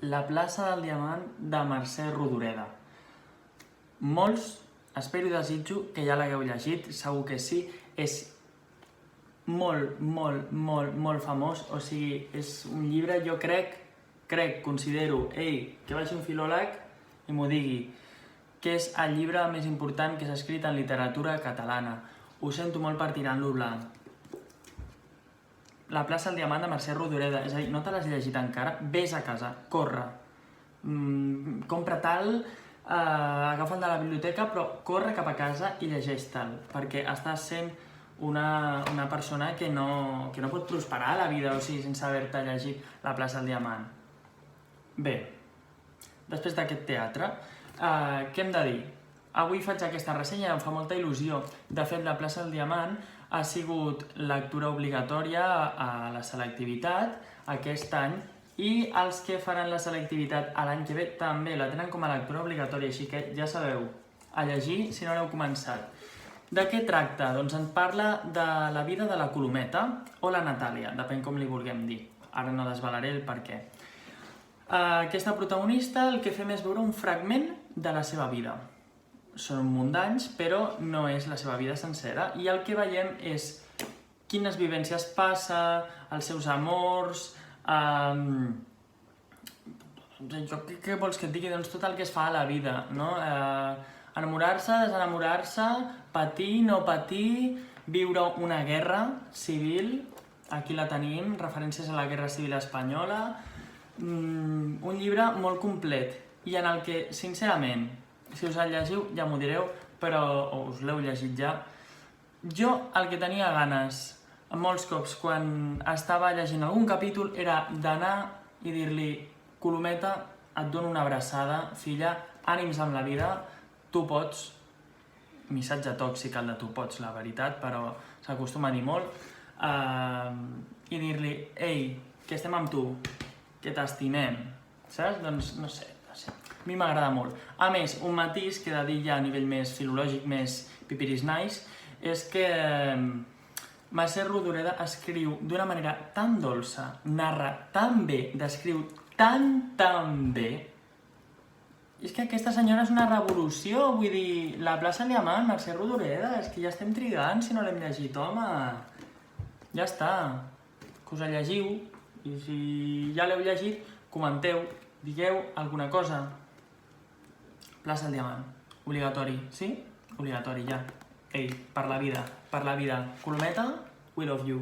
La plaça del Diamant de Mercè Rodoreda. Molts, espero i desitjo que ja l'hagueu llegit, segur que sí, és molt famós, o sigui, és un llibre, jo considero, que vagi un filòleg i m'ho digui, que és el llibre més important que s'ha escrit en literatura catalana. Ho sento molt per tirant-lo blanc. La plaça del Diamant de Mercè Rodoreda, és a dir, no te l'has llegit encara? Vés a casa, corre. Compra tal, agafa'l de la biblioteca, però corre cap a casa i llegeix tal, perquè estàs sent una persona que no pot prosperar a la vida, o sigui, sense haver-te llegit La plaça del Diamant. Bé, després d'aquest teatre, què hem de dir? Avui faig aquesta ressenya i em fa molta il·lusió. De fet, La plaça del Diamant ha sigut lectura obligatòria a la selectivitat aquest any i els que faran la selectivitat a l'any que ve també la tenen com a lectura obligatòria, així que ja sabeu, a llegir si no l'heu començat. De què tracta? Doncs ens parla de la vida de la Colometa o la Natàlia, depèn com li vulguem dir. Ara no desvelaré el per què. Aquesta protagonista el que fem és veure un fragment de la seva vida. Són un munt d'anys, però no és la seva vida sencera. I el que veiem és quines vivències passa, els seus amors... Què vols que et digui? Doncs tot el que es fa a la vida, no? Enamorar-se, desenamorar-se, patir, no patir, viure una guerra civil, aquí la tenim, referències a la Guerra Civil Espanyola... Un llibre molt complet i en el que, sincerament, si us el llegiu ja m'ho direu, però us l'heu llegit ja. Jo el que tenia ganes, molts cops, quan estava llegint algun capítol, era d'anar i dir-li: Colometa, et dono una abraçada, filla, ànims amb la vida, tu pots. Missatge tòxic el de tu pots, la veritat, però s'acostuma a dir molt. I dir-li: ei, que estem amb tu, que t'estimem, saps? Doncs no sé. A mi m'agrada molt. A més, un matís que he de dir ja a nivell més filològic, més pipiris nice, és que Mercè Rodoreda escriu d'una manera tan dolça, narra tan bé, descriu tan bé. És que aquesta senyora és una revolució, vull dir, La plaça del Diamant, Mercè Rodoreda, és que ja estem trigant si no l'hem llegit, home. Ja està, que us el llegiu, i si ja l'heu llegit, comenteu, digueu alguna cosa. Plaça del Diamant, obligatori, sí? Obligatori, ja. Ei, per la vida. Colometa, we love you.